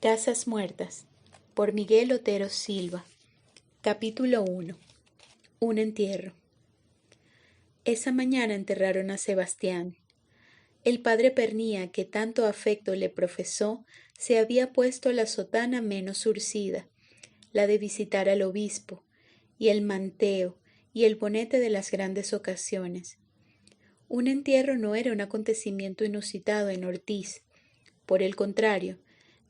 Casas Muertas, por Miguel Otero Silva. Capítulo 1. Un entierro. Esa mañana enterraron a Sebastián. El padre Pernía, que tanto afecto le profesó, se había puesto la sotana menos zurcida, la de visitar al obispo, y el manteo, y el bonete de las grandes ocasiones. Un entierro no era un acontecimiento inusitado en Ortiz. Por el contrario,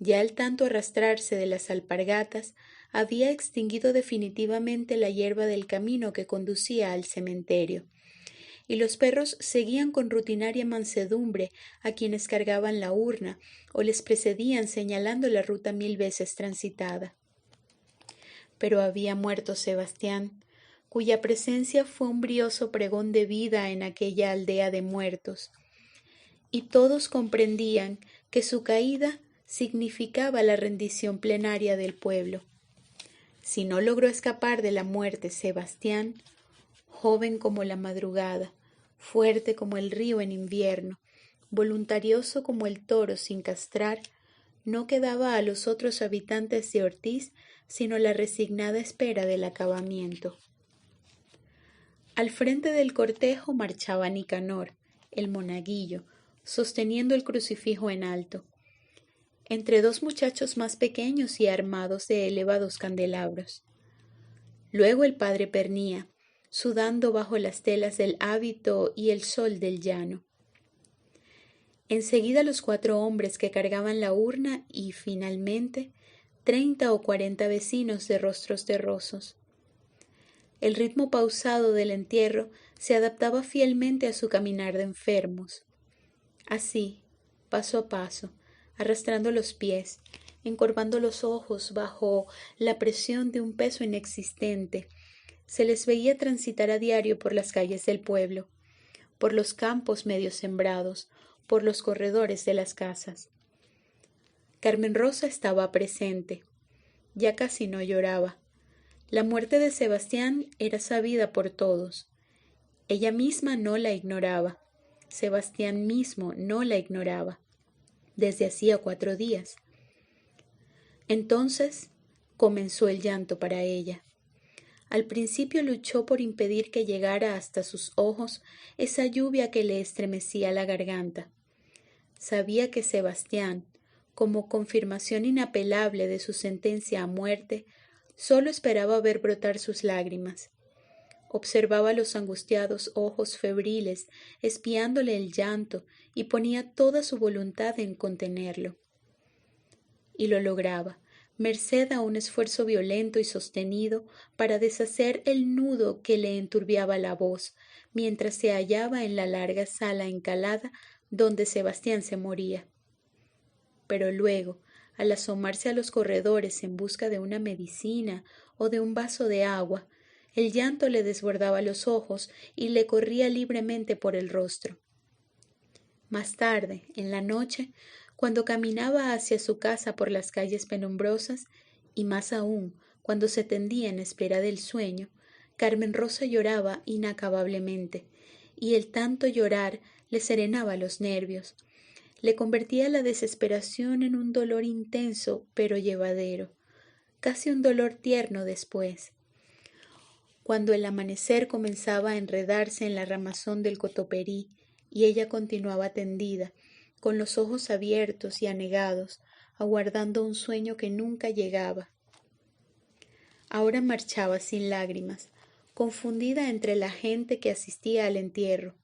ya el tanto arrastrarse de las alpargatas había extinguido definitivamente la hierba del camino que conducía al cementerio, y los perros seguían con rutinaria mansedumbre a quienes cargaban la urna o les precedían señalando la ruta 1000 veces transitada. Pero había muerto Sebastián, cuya presencia fue un brioso pregón de vida en aquella aldea de muertos, y todos comprendían que su caída significaba la rendición plenaria del pueblo. Si no logró escapar de la muerte Sebastián, joven como la madrugada, fuerte como el río en invierno, voluntarioso como el toro sin castrar, no quedaba a los otros habitantes de Ortiz sino la resignada espera del acabamiento. Al frente del cortejo marchaba Nicanor, el monaguillo, sosteniendo el crucifijo en alto, entre dos muchachos más pequeños y armados de elevados candelabros. Luego el padre Pernía, sudando bajo las telas del hábito y el sol del llano. Enseguida los 4 hombres que cargaban la urna y, finalmente, 30 o 40 vecinos de rostros terrosos. El ritmo pausado del entierro se adaptaba fielmente a su caminar de enfermos. Así, paso a paso, arrastrando los pies, encorvando los ojos bajo la presión de un peso inexistente, se les veía transitar a diario por las calles del pueblo, por los campos medio sembrados, por los corredores de las casas. Carmen Rosa estaba presente. Ya casi no lloraba. La muerte de Sebastián era sabida por todos. Ella misma no la ignoraba. Sebastián mismo no la ignoraba. Desde hacía 4 días. Entonces comenzó el llanto para ella. Al principio luchó por impedir que llegara hasta sus ojos esa lluvia que le estremecía la garganta. Sabía que Sebastián, como confirmación inapelable de su sentencia a muerte, solo esperaba ver brotar sus lágrimas. Observaba los angustiados ojos febriles espiándole el llanto y ponía toda su voluntad en contenerlo. Y lo lograba, merced a un esfuerzo violento y sostenido para deshacer el nudo que le enturbiaba la voz, mientras se hallaba en la larga sala encalada donde Sebastián se moría. Pero luego, al asomarse a los corredores en busca de una medicina o de un vaso de agua, el llanto le desbordaba los ojos y le corría libremente por el rostro. Más tarde, en la noche, cuando caminaba hacia su casa por las calles penumbrosas, y más aún cuando se tendía en espera del sueño, Carmen Rosa lloraba inacabablemente, y el tanto llorar le serenaba los nervios. Le convertía la desesperación en un dolor intenso pero llevadero, casi un dolor tierno después. Cuando el amanecer comenzaba a enredarse en la ramazón del cotoperí y ella continuaba tendida, con los ojos abiertos y anegados, aguardando un sueño que nunca llegaba. Ahora marchaba sin lágrimas, confundida entre la gente que asistía al entierro.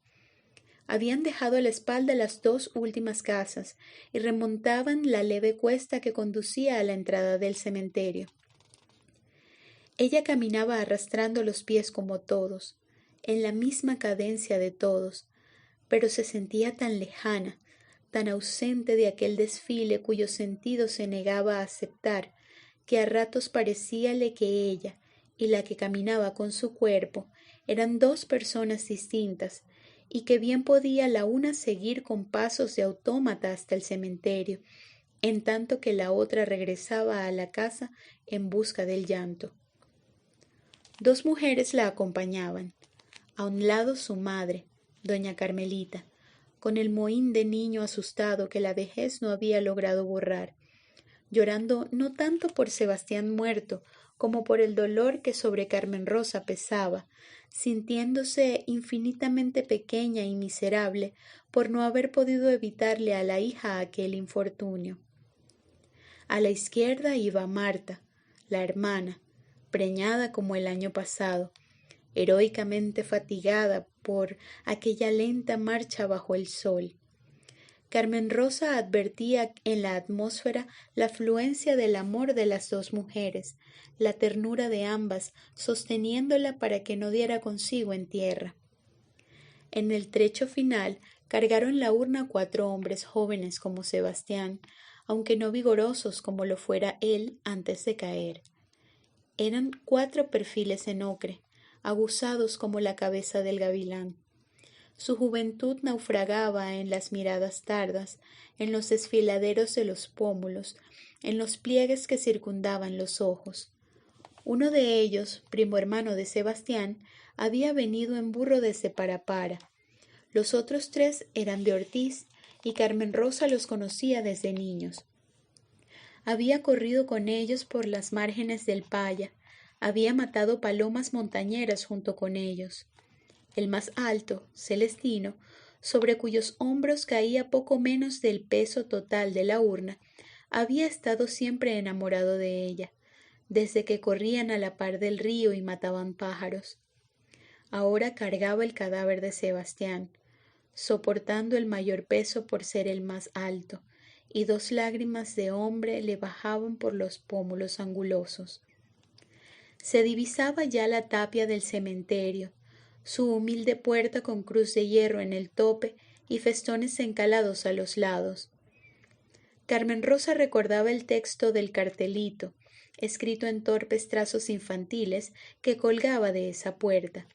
Habían dejado a la espalda las 2 últimas casas y remontaban la leve cuesta que conducía a la entrada del cementerio. Ella caminaba arrastrando los pies como todos, en la misma cadencia de todos, pero se sentía tan lejana, tan ausente de aquel desfile cuyo sentido se negaba a aceptar, que a ratos parecíale que ella y la que caminaba con su cuerpo eran 2 personas distintas, y que bien podía la una seguir con pasos de autómata hasta el cementerio, en tanto que la otra regresaba a la casa en busca del llanto. 2 mujeres la acompañaban. A un lado su madre, doña Carmelita, con el mohín de niño asustado que la vejez no había logrado borrar, llorando no tanto por Sebastián muerto, como por el dolor que sobre Carmen Rosa pesaba, sintiéndose infinitamente pequeña y miserable por no haber podido evitarle a la hija aquel infortunio. A la izquierda iba Marta, la hermana, preñada como el año pasado, heroicamente fatigada por aquella lenta marcha bajo el sol. Carmen Rosa advertía en la atmósfera la fluencia del amor de las dos mujeres, la ternura de ambas, sosteniéndola para que no diera consigo en tierra. En el trecho final cargaron la urna 4 hombres jóvenes como Sebastián, aunque no vigorosos como lo fuera él antes de caer. Eran 4 perfiles en ocre, aguzados como la cabeza del gavilán. Su juventud naufragaba en las miradas tardas, en los desfiladeros de los pómulos, en los pliegues que circundaban los ojos. Uno de ellos, primo hermano de Sebastián, había venido en burro desde Parapara. Los otros 3 eran de Ortiz, y Carmen Rosa los conocía desde niños. Había corrido con ellos por las márgenes del Paya, había matado palomas montañeras junto con ellos. El más alto, Celestino, sobre cuyos hombros caía poco menos del peso total de la urna, había estado siempre enamorado de ella, desde que corrían a la par del río y mataban pájaros. Ahora cargaba el cadáver de Sebastián, soportando el mayor peso por ser el más alto, y 2 lágrimas de hombre le bajaban por los pómulos angulosos. Se divisaba ya la tapia del cementerio, su humilde puerta con cruz de hierro en el tope y festones encalados a los lados. Carmen Rosa recordaba el texto del cartelito, escrito en torpes trazos infantiles, que colgaba de esa puerta.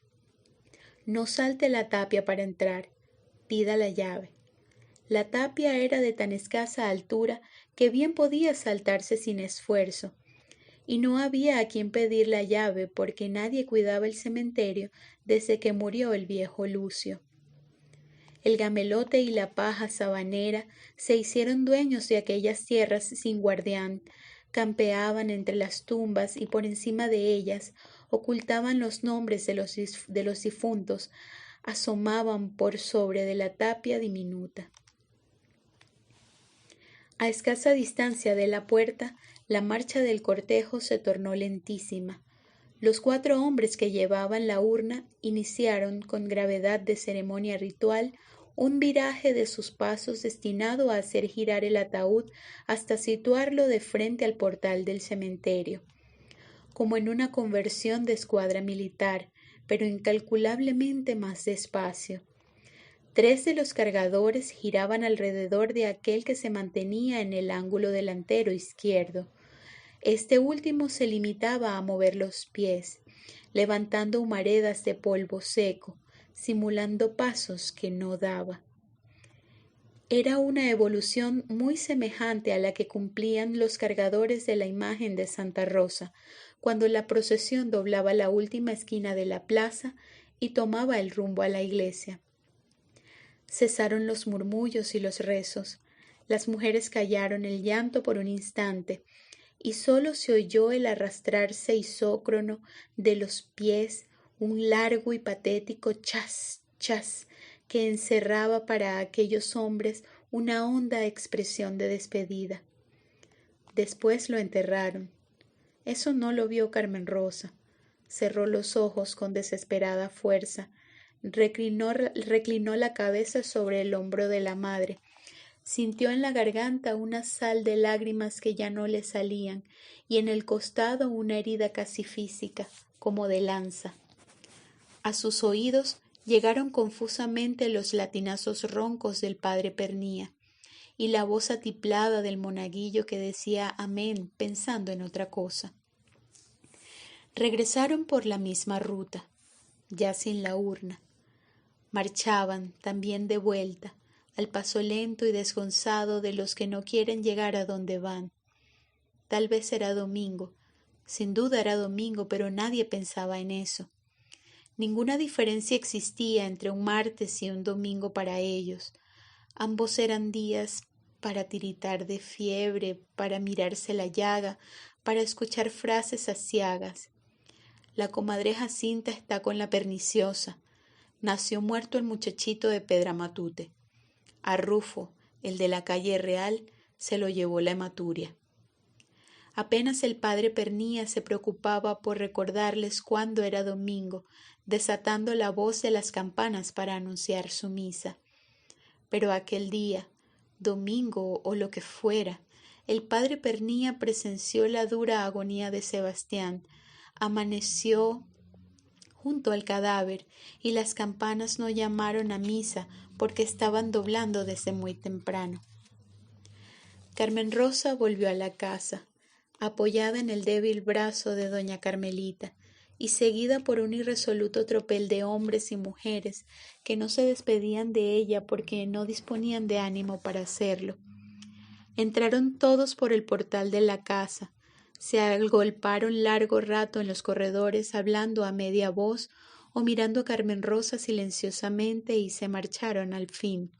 No salte la tapia para entrar, pida la llave. La tapia era de tan escasa altura que bien podía saltarse sin esfuerzo, y no había a quien pedir la llave porque nadie cuidaba el cementerio desde que murió el viejo Lucio. El gamelote y la paja sabanera se hicieron dueños de aquellas tierras sin guardián, campeaban entre las tumbas y por encima de ellas ocultaban los nombres de los difuntos, asomaban por sobre de la tapia diminuta. A escasa distancia de la puerta, la marcha del cortejo se tornó lentísima. Los 4 hombres que llevaban la urna iniciaron, con gravedad de ceremonia ritual, un viraje de sus pasos destinado a hacer girar el ataúd hasta situarlo de frente al portal del cementerio, como en una conversión de escuadra militar, pero incalculablemente más despacio. 3 de los cargadores giraban alrededor de aquel que se mantenía en el ángulo delantero izquierdo. Este último se limitaba a mover los pies, levantando humaredas de polvo seco, simulando pasos que no daba. Era una evolución muy semejante a la que cumplían los cargadores de la imagen de Santa Rosa, cuando la procesión doblaba la última esquina de la plaza y tomaba el rumbo a la iglesia. Cesaron los murmullos y los rezos. Las mujeres callaron el llanto por un instante, y sólo se oyó el arrastrarse isócrono de los pies, un largo y patético chas, chas, que encerraba para aquellos hombres una honda expresión de despedida. Después lo enterraron. Eso no lo vio Carmen Rosa. Cerró los ojos con desesperada fuerza, reclinó la cabeza sobre el hombro de la madre, sintió en la garganta una sal de lágrimas que ya no le salían y en el costado una herida casi física, como de lanza. A sus oídos llegaron confusamente los latinazos roncos del padre Pernía y la voz atiplada del monaguillo que decía amén pensando en otra cosa. Regresaron por la misma ruta, ya sin la urna. Marchaban, también de vuelta, al paso lento y desgonzado de los que no quieren llegar a donde van. Tal vez era domingo, sin duda era domingo, pero nadie pensaba en eso. Ninguna diferencia existía entre un martes y un domingo para ellos. Ambos eran días para tiritar de fiebre, para mirarse la llaga, para escuchar frases aciagas. La comadre Jacinta está con la perniciosa. Nació muerto el muchachito de Pedramatute. A Rufo, el de la calle Real, se lo llevó la hematuria. Apenas el padre Pernía se preocupaba por recordarles cuándo era domingo, desatando la voz de las campanas para anunciar su misa. Pero aquel día, domingo o lo que fuera, el padre Pernía presenció la dura agonía de Sebastián, amaneció junto al cadáver y las campanas no llamaron a misa porque estaban doblando desde muy temprano. Carmen Rosa volvió a la casa, apoyada en el débil brazo de doña Carmelita, y seguida por un irresoluto tropel de hombres y mujeres que no se despedían de ella porque no disponían de ánimo para hacerlo. Entraron todos por el portal de la casa, se agolparon largo rato en los corredores hablando a media voz o mirando a Carmen Rosa silenciosamente y se marcharon al fin,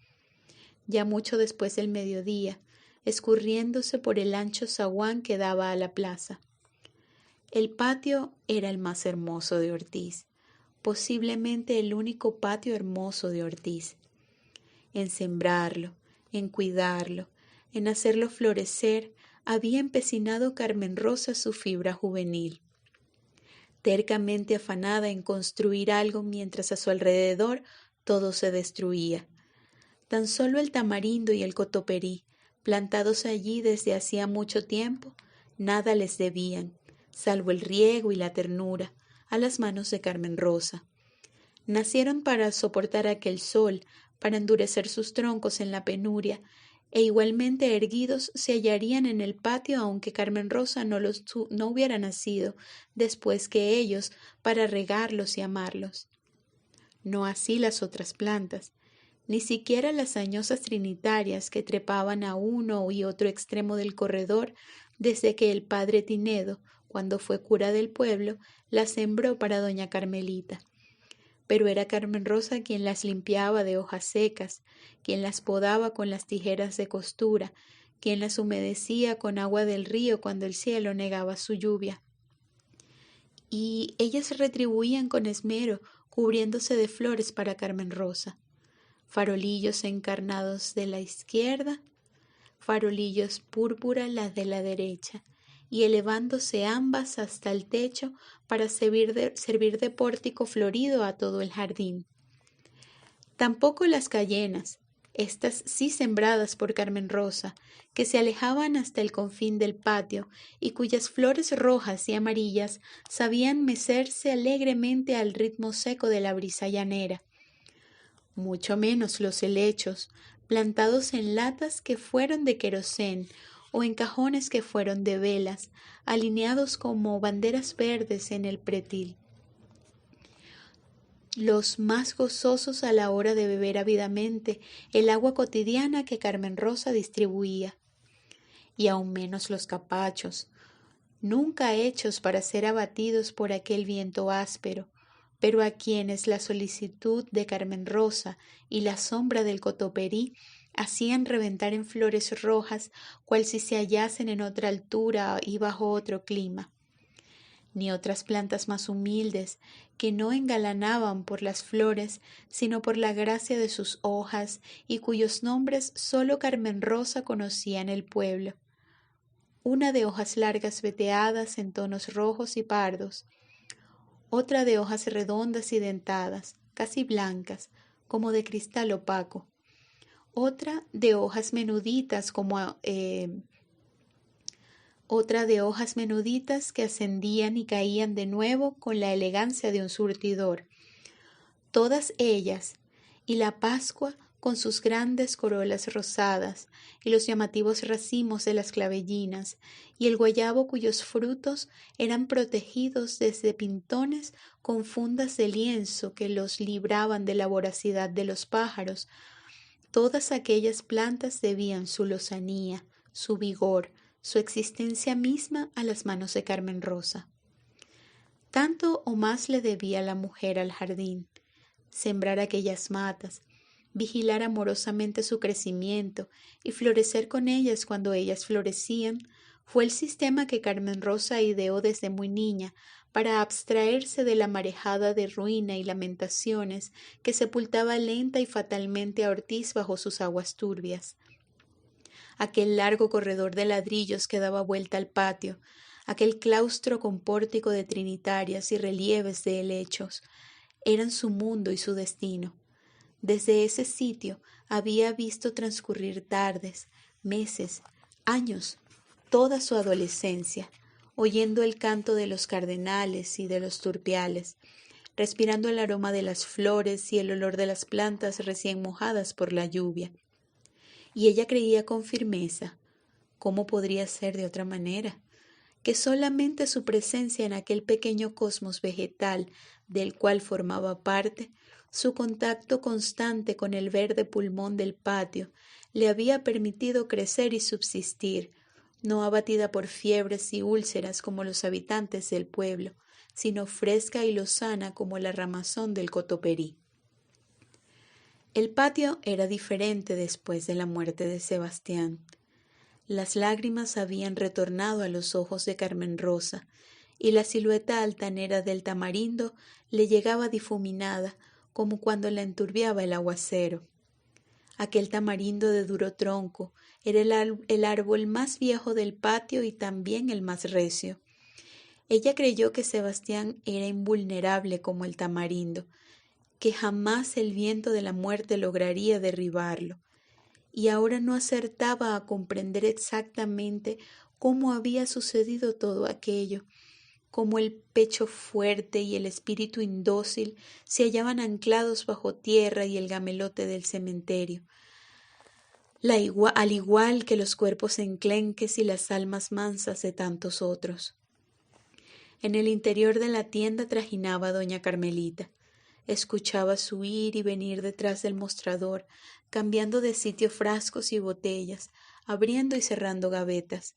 ya mucho después del mediodía, escurriéndose por el ancho zaguán que daba a la plaza. El patio era el más hermoso de Ortiz, posiblemente el único patio hermoso de Ortiz. En sembrarlo, en cuidarlo, en hacerlo florecer, había empecinado Carmen Rosa su fibra juvenil, tercamente afanada en construir algo mientras a su alrededor todo se destruía. Tan solo el tamarindo y el cotoperí, plantados allí desde hacía mucho tiempo, nada les debían, salvo el riego y la ternura, a las manos de Carmen Rosa. Nacieron para soportar aquel sol, para endurecer sus troncos en la penuria, e igualmente erguidos se hallarían en el patio aunque Carmen Rosa no hubiera nacido después que ellos para regarlos y amarlos. No así las otras plantas, ni siquiera las añosas trinitarias que trepaban a uno y otro extremo del corredor desde que el padre Tinedo, cuando fue cura del pueblo, las sembró para doña Carmelita. Pero era Carmen Rosa quien las limpiaba de hojas secas, quien las podaba con las tijeras de costura, quien las humedecía con agua del río cuando el cielo negaba su lluvia. Y ellas retribuían con esmero, cubriéndose de flores para Carmen Rosa. Farolillos encarnados de la izquierda, farolillos púrpura las de la derecha, y elevándose ambas hasta el techo para servir de pórtico florido a todo el jardín. Tampoco las cayenas, estas sí sembradas por Carmen Rosa, que se alejaban hasta el confín del patio y cuyas flores rojas y amarillas sabían mecerse alegremente al ritmo seco de la brisa llanera. Mucho menos los helechos, plantados en latas que fueron de querosén o en cajones que fueron de velas, alineados como banderas verdes en el pretil. Los más gozosos a la hora de beber ávidamente el agua cotidiana que Carmen Rosa distribuía. Y aún menos los capachos, nunca hechos para ser abatidos por aquel viento áspero, pero a quienes la solicitud de Carmen Rosa y la sombra del cotoperí hacían reventar en flores rojas cual si se hallasen en otra altura y bajo otro clima. Ni otras plantas más humildes que no engalanaban por las flores, sino por la gracia de sus hojas y cuyos nombres sólo Carmen Rosa conocía en el pueblo. Una de hojas largas veteadas en tonos rojos y pardos, otra de hojas redondas y dentadas, casi blancas, como de cristal opaco, otra de hojas menuditas que ascendían y caían de nuevo con la elegancia de un surtidor. Todas ellas, y la pascua con sus grandes corolas rosadas, y los llamativos racimos de las clavellinas, y el guayabo cuyos frutos eran protegidos desde pintones con fundas de lienzo que los libraban de la voracidad de los pájaros. Todas aquellas plantas debían su lozanía, su vigor, su existencia misma a las manos de Carmen Rosa. Tanto o más le debía la mujer al jardín, sembrar aquellas matas, vigilar amorosamente su crecimiento y florecer con ellas cuando ellas florecían, fue el sistema que Carmen Rosa ideó desde muy niña para abstraerse de la marejada de ruina y lamentaciones que sepultaba lenta y fatalmente a Ortiz bajo sus aguas turbias. Aquel largo corredor de ladrillos que daba vuelta al patio, aquel claustro con pórtico de trinitarias y relieves de helechos, eran su mundo y su destino. Desde ese sitio había visto transcurrir tardes, meses, años, toda su adolescencia, oyendo el canto de los cardenales y de los turpiales, respirando el aroma de las flores y el olor de las plantas recién mojadas por la lluvia. Y ella creía con firmeza, ¿cómo podría ser de otra manera?, que solamente su presencia en aquel pequeño cosmos vegetal del cual formaba parte, su contacto constante con el verde pulmón del patio, le había permitido crecer y subsistir, no abatida por fiebres y úlceras como los habitantes del pueblo, sino fresca y lozana como la ramazón del Cotoperí. El patio era diferente después de la muerte de Sebastián. Las lágrimas habían retornado a los ojos de Carmen Rosa, y la silueta altanera del tamarindo le llegaba difuminada, como cuando la enturbiaba el aguacero. Aquel tamarindo de duro tronco era el árbol más viejo del patio y también el más recio. Ella creyó que Sebastián era invulnerable como el tamarindo, que jamás el viento de la muerte lograría derribarlo, y ahora no acertaba a comprender exactamente cómo había sucedido todo aquello, cómo el pecho fuerte y el espíritu indócil se hallaban anclados bajo tierra y el gamelote del cementerio, al igual que los cuerpos enclenques y las almas mansas de tantos otros. En el interior de la tienda trajinaba doña Carmelita. Escuchaba su ir y venir detrás del mostrador, cambiando de sitio frascos y botellas, abriendo y cerrando gavetas.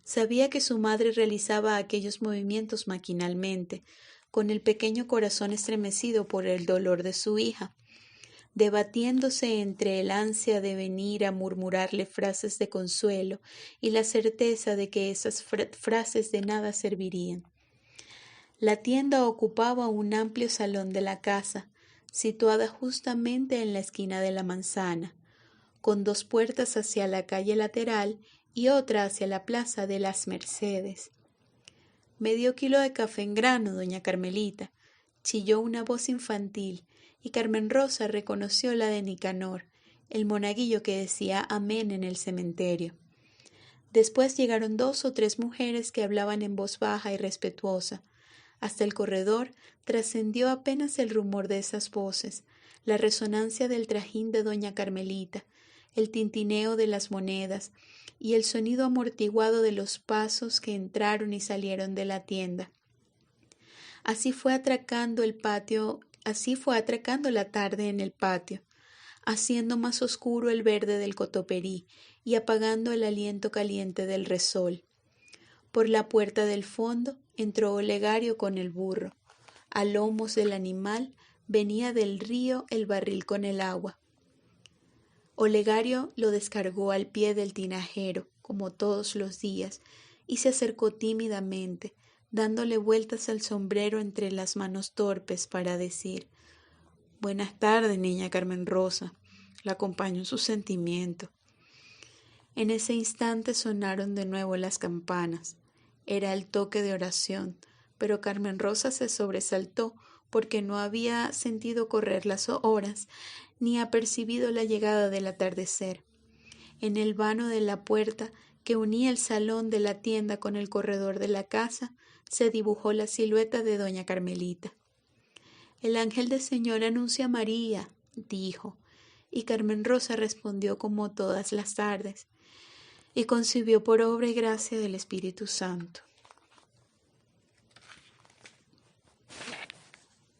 Sabía que su madre realizaba aquellos movimientos maquinalmente, con el pequeño corazón estremecido por el dolor de su hija, debatiéndose entre el ansia de venir a murmurarle frases de consuelo y la certeza de que esas frases de nada servirían. La tienda ocupaba un amplio salón de la casa, situada justamente en la esquina de la manzana, con dos puertas hacia la calle lateral y otra hacia la plaza de las Mercedes. «Medio kilo de café en grano, doña Carmelita», chilló una voz infantil, y Carmen Rosa reconoció la de Nicanor, el monaguillo que decía amén en el cementerio. Después llegaron 2 o 3 mujeres que hablaban en voz baja y respetuosa. Hasta el corredor trascendió apenas el rumor de esas voces, la resonancia del trajín de doña Carmelita, el tintineo de las monedas y el sonido amortiguado de los pasos que entraron y salieron de la tienda. Así fue atracando la tarde en el patio, haciendo más oscuro el verde del Cotoperí y apagando el aliento caliente del resol. Por la puerta del fondo entró Olegario con el burro. A lomos del animal venía del río el barril con el agua. Olegario lo descargó al pie del tinajero, como todos los días, y se acercó tímidamente, dándole vueltas al sombrero entre las manos torpes para decir: «Buenas tardes, niña Carmen Rosa. La acompaño en su sentimiento». En ese instante sonaron de nuevo las campanas. Era el toque de oración, pero Carmen Rosa se sobresaltó porque no había sentido correr las horas ni apercibido la llegada del atardecer. En el vano de la puerta que unía el salón de la tienda con el corredor de la casa se dibujó la silueta de doña Carmelita. «El ángel del Señor anuncia a María», dijo, y Carmen Rosa respondió como todas las tardes: «Y concibió por obra y gracia del Espíritu Santo».